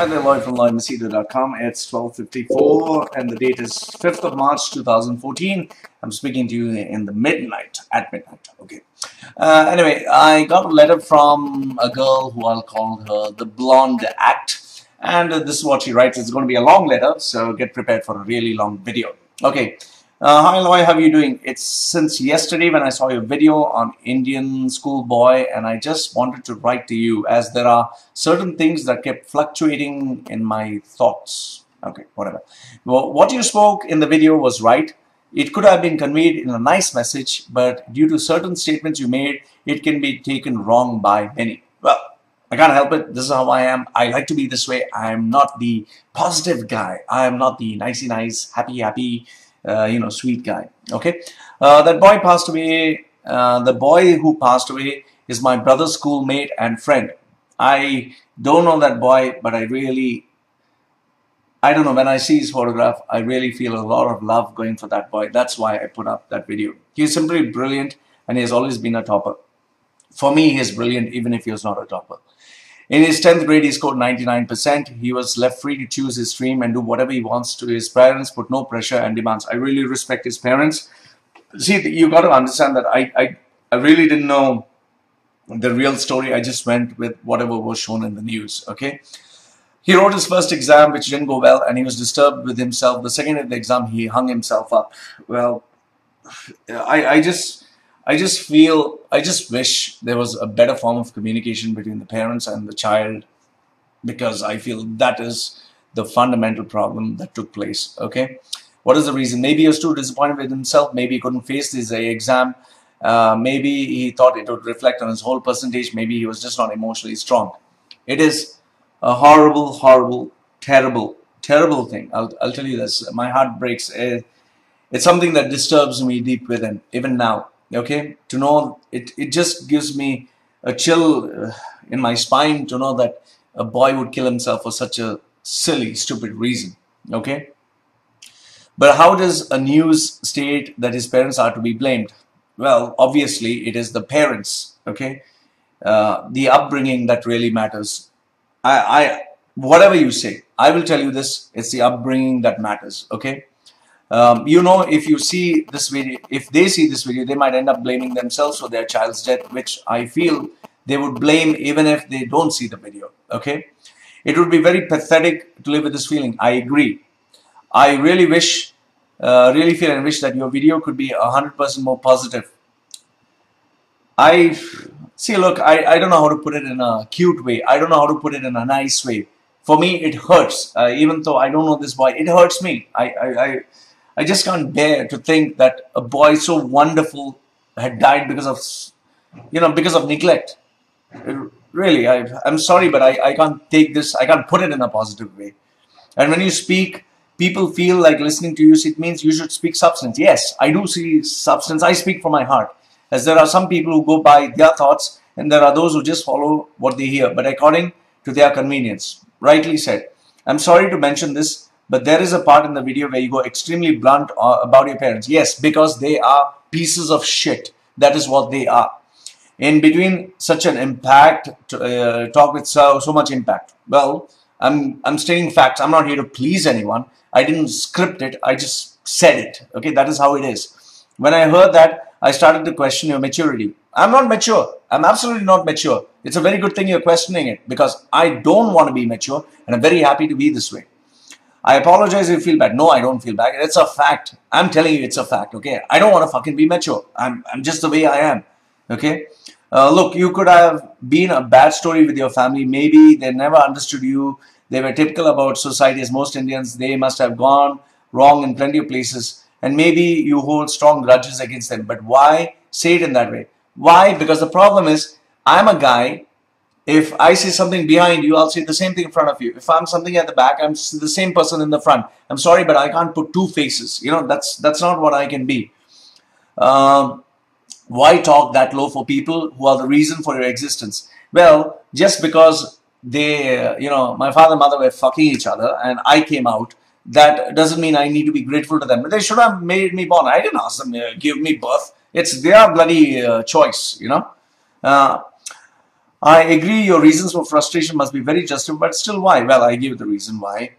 Hi there, Loy from loymachedo.com. It's 12:54 and the date is 5th of March 2014. I'm speaking to you in the midnight, at midnight. Okay. Anyway, I got a letter from a girl who I'll call her the Blonde Act. And this is what she writes. It's going to be a long letter, so get prepared for a really long video. Okay. Hi Loy, how are you doing? It's since yesterday when I saw your video on Indian schoolboy, and I just wanted to write to you as there are certain things that kept fluctuating in my thoughts. Okay, whatever. Well, what you spoke in the video was right. It could have been conveyed in a nice message, but due to certain statements you made, it can be taken wrong by many. Well, I can't help it. This is how I am. I like to be this way. I am not the positive guy. I am not the nicey nice, happy, sweet guy. Okay. That boy passed away. The boy who passed away is my brother's schoolmate and friend. I don't know that boy, but I don't know, when I see his photograph, I really feel a lot of love going for that boy. That's why I put up that video. He's simply brilliant and he has always been a topper. For me, he is brilliant even if he was not a topper. In his 10th grade, he scored 99%. He was left free to choose his stream and do whatever he wants to. His parents put no pressure and demands. I really respect his parents. See, you got to understand that I really didn't know the real story. I just went with whatever was shown in the news, okay? He wrote his first exam, which didn't go well, and he was disturbed with himself. The second of the exam, he hung himself up. Well, I just wish there was a better form of communication between the parents and the child, because I feel that is the fundamental problem that took place. Okay, what is the reason? Maybe he was too disappointed with himself. Maybe he couldn't face this exam. Maybe he thought it would reflect on his whole percentage. Maybe he was just not emotionally strong. It is a horrible, terrible thing. I'll tell you this. My heart breaks. It's something that disturbs me deep within, even now. Okay, to know it just gives me a chill in my spine to know that a boy would kill himself for such a silly, stupid reason. Okay, but how does a news state that his parents are to be blamed? Well, obviously it is the parents. Okay, the upbringing that really matters. Whatever you say, I will tell you this: it's the upbringing that matters. Okay. If you see this video, if they see this video, they might end up blaming themselves for their child's death, which I feel they would blame even if they don't see the video. Okay, it would be very pathetic to live with this feeling. I agree. I really wish, really feel and wish that your video could be 100% more positive. I don't know how to put it in a cute way. I don't know how to put it in a nice way. For me, it hurts. Even though I don't know this boy, it hurts me. I just can't bear to think that a boy so wonderful had died because of neglect. Really, I'm sorry, but I can't take this. I can't put it in a positive way. And when you speak, people feel like listening to you. It means you should speak substance. Yes, I do see substance. I speak from my heart. As there are some people who go by their thoughts, and there are those who just follow what they hear, but according to their convenience. Rightly said. I'm sorry to mention this, but there is a part in the video where you go extremely blunt about your parents. Yes, because they are pieces of shit. That is what they are. In between such an impact, talk with so much impact. Well, I'm stating facts. I'm not here to please anyone. I didn't script it. I just said it. Okay, that is how it is. When I heard that, I started to question your maturity. I'm not mature. I'm absolutely not mature. It's a very good thing you're questioning it, because I don't want to be mature, and I'm very happy to be this way. I apologize if you feel bad. No, I don't feel bad. It's a fact. I'm telling you, it's a fact. Okay, I don't want to fucking be mature. I'm just the way I am. Okay, look, you could have been a bad story with your family. Maybe they never understood you. They were typical about society as most Indians. They must have gone wrong in plenty of places, and maybe you hold strong grudges against them. But why say it in that way? Why? Because the problem is, I'm a guy. If I see something behind you, I'll see the same thing in front of you. If I'm something at the back, I'm the same person in the front. I'm sorry, but I can't put two faces. You know, that's not what I can be. Why talk that low for people who are the reason for your existence? Well, just because they, my father and mother were fucking each other and I came out, that doesn't mean I need to be grateful to them. But they should have made me born. I didn't ask them to give me birth. It's their bloody choice, I agree your reasons for frustration must be very justified, but still why? Well, I give you the reason why.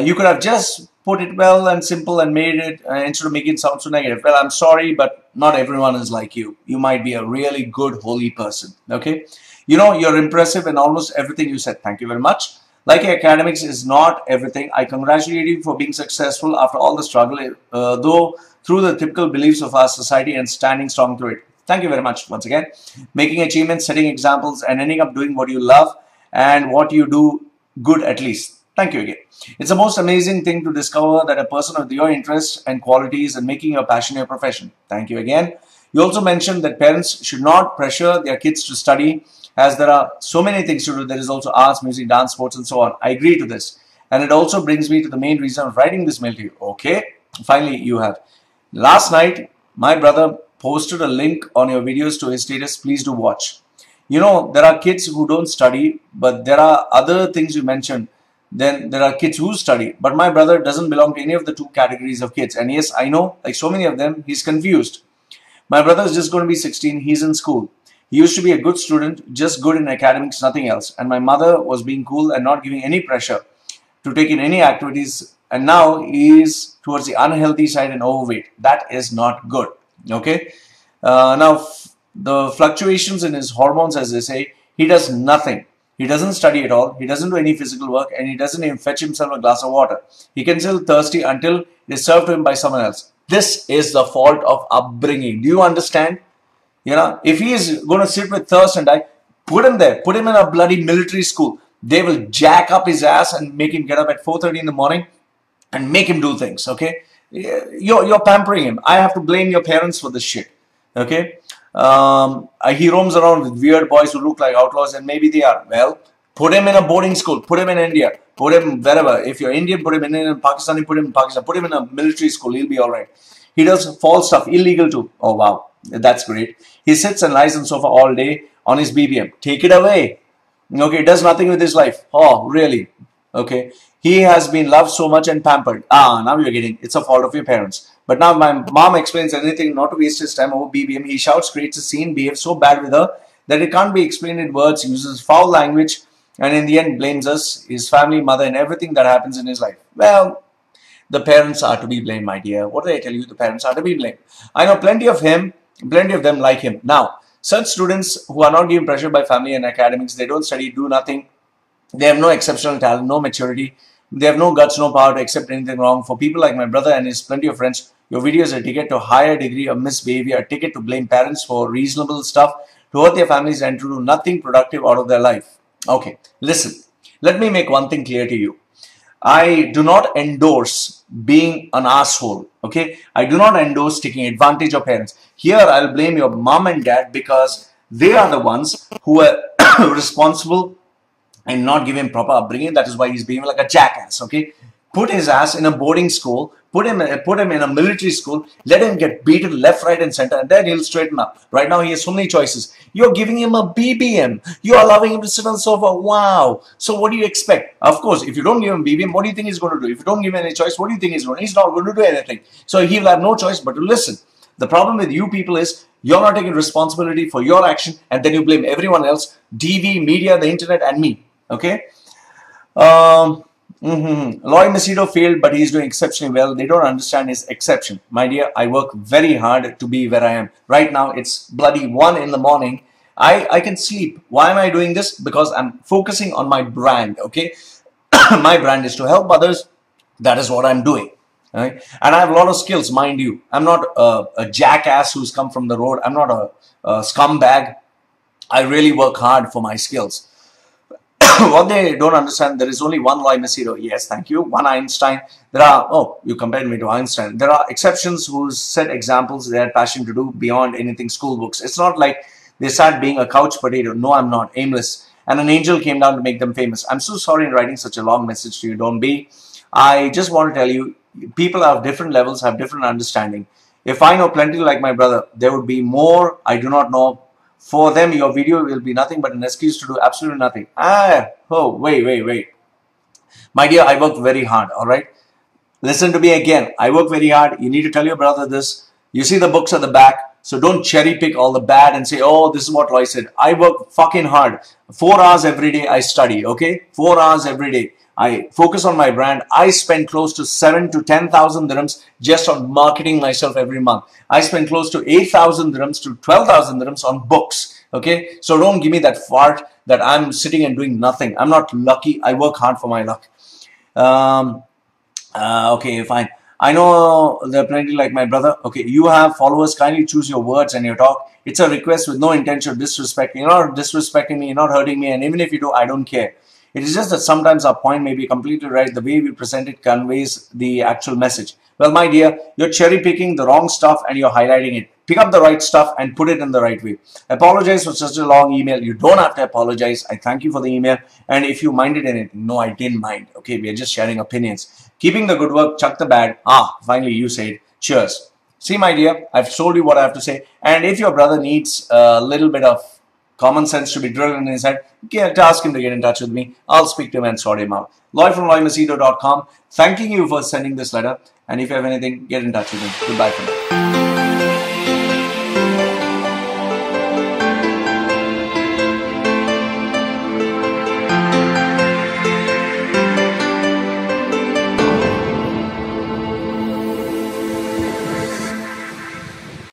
You could have just put it well and simple and made it instead of making it sound so negative. Well, I'm sorry, but not everyone is like you. You might be a really good, holy person. Okay? You know, you're impressive in almost everything you said. Thank you very much. Like academics is not everything. I congratulate you for being successful after all the struggle, though through the typical beliefs of our society and standing strong through it. Thank you very much once again. Making achievements, setting examples, and ending up doing what you love and what you do good at least. Thank you again. It's the most amazing thing to discover that a person with your interests and qualities and making your passion your profession. Thank you again. You also mentioned that parents should not pressure their kids to study as there are so many things to do. There is also arts, music, dance, sports, and so on. I agree to this. And it also brings me to the main reason of writing this mail to you. Okay, finally you have. Last night, my brother posted a link on your videos to his status. Please do watch. You know, there are kids who don't study, but there are other things you mentioned. Then there are kids who study, but my brother doesn't belong to any of the two categories of kids. And yes, I know, like so many of them, he's confused. My brother is just going to be 16. He's in school. He used to be a good student, just good in academics, nothing else. And my mother was being cool and not giving any pressure to take in any activities. And now he is towards the unhealthy side and overweight. That is not good. Okay. Now, the fluctuations in his hormones, as they say, he does nothing. He doesn't study at all. He doesn't do any physical work, and he doesn't even fetch himself a glass of water. He can still thirsty until it is served to him by someone else. This is the fault of upbringing. Do you understand? You know, if he is going to sit with thirst and die, put him there. Put him in a bloody military school. They will jack up his ass and make him get up at 4:30 in the morning and make him do things. Okay, you're pampering him. I have to blame your parents for this shit. Okay. He roams around with weird boys who look like outlaws, and maybe they are. Well, put him in a boarding school, put him in India, put him wherever. If you're Indian, put him in Pakistani, put him in Pakistan, put him in a military school, he'll be all right. He does false stuff, illegal too. Oh wow, that's great. He sits and lies on the sofa all day on his BBM. Take it away. Okay, does nothing with his life. Oh, really? Okay. He has been loved so much and pampered. Now you're getting, it's a fault of your parents. But now my mom explains anything not to waste his time over BBM. He shouts, creates a scene, behaves so bad with her that it can't be explained in words, uses foul language, and in the end blames us, his family, mother, and everything that happens in his life. Well, the parents are to be blamed, my dear. What did I tell you? The parents are to be blamed. I know plenty of them like him. Now, such students who are not given pressure by family and academics, they don't study, do nothing. They have no exceptional talent, no maturity. They have no guts, no power to accept anything wrong. For people like my brother and his plenty of friends, your video is a ticket to a higher degree of misbehavior, a ticket to blame parents for reasonable stuff, to hurt their families and to do nothing productive out of their life. Okay, listen, let me make one thing clear to you. I do not endorse being an asshole. Okay, I do not endorse taking advantage of parents. Here, I'll blame your mom and dad because they are the ones who are responsible and not give him proper upbringing. That is why he's behaving like a jackass. Okay, put his ass in a boarding school, put him in a military school, let him get beaten left, right, and center, and then he'll straighten up. Right now, he has so many choices. You're giving him a BBM. You're allowing him to sit on the sofa. Wow. So what do you expect? Of course, if you don't give him BBM, what do you think he's going to do? If you don't give him any choice, what do you think he's going to do? He's not going to do anything. So he will have no choice but to listen. The problem with you people is you're not taking responsibility for your action, and then you blame everyone else, TV, media, the internet, and me. Okay. Loy Machedo failed, but he's doing exceptionally well. They don't understand his exception. My dear, I work very hard to be where I am. Right now, it's bloody 1 in the morning. I can sleep. Why am I doing this? Because I'm focusing on my brand. Okay. My brand is to help others. That is what I'm doing. Right? And I have a lot of skills, mind you. I'm not a jackass who's come from the road. I'm not a scumbag. I really work hard for my skills. What they don't understand, there is only one Loy Machedo. Yes, thank you. One Einstein. There are, oh, you compared me to Einstein. There are exceptions who set examples they had passion to do beyond anything school books. It's not like they sat being a couch potato. No, I'm not. Aimless. And an angel came down to make them famous. I'm so sorry in writing such a long message to you. Don't be. I just want to tell you, people have different levels, have different understanding. If I know plenty like my brother, there would be more I do not know. For them, your video will be nothing but an excuse to do absolutely nothing. Oh, wait. My dear, I worked very hard, all right? Listen to me again. I work very hard. You need to tell your brother this. You see the books at the back. So don't cherry pick all the bad and say, oh, this is what Loy said. I work fucking hard. 4 hours every day I study, okay? 4 hours every day. I focus on my brand. I spend close to 7 to 10,000 dirhams just on marketing myself every month. I spend close to 8,000 dirhams to 12,000 dirhams on books, okay? So don't give me that fart that I'm sitting and doing nothing. I'm not lucky. I work hard for my luck. Okay, fine. I know there are plenty like my brother. Okay, you have followers. Kindly choose your words and your talk. It's a request with no intention of disrespecting. You're not disrespecting me. You're not hurting me. And even if you do, I don't care. It is just that sometimes our point may be completely right. The way we present it conveys the actual message. Well, my dear, you're cherry picking the wrong stuff and you're highlighting it. Pick up the right stuff and put it in the right way. Apologize for such a long email. You don't have to apologize. I thank you for the email. And if you minded anything, no, I didn't mind. Okay, we are just sharing opinions. Keeping the good work, chuck the bad. Finally you said, cheers. See, my dear, I've told you what I have to say. And if your brother needs a little bit of common sense to be drilled in his head, ask him to get in touch with me. I'll speak to him and sort him out. Loy from loymachedo.com. Thanking you for sending this letter. And if you have anything, get in touch with me. Goodbye for now.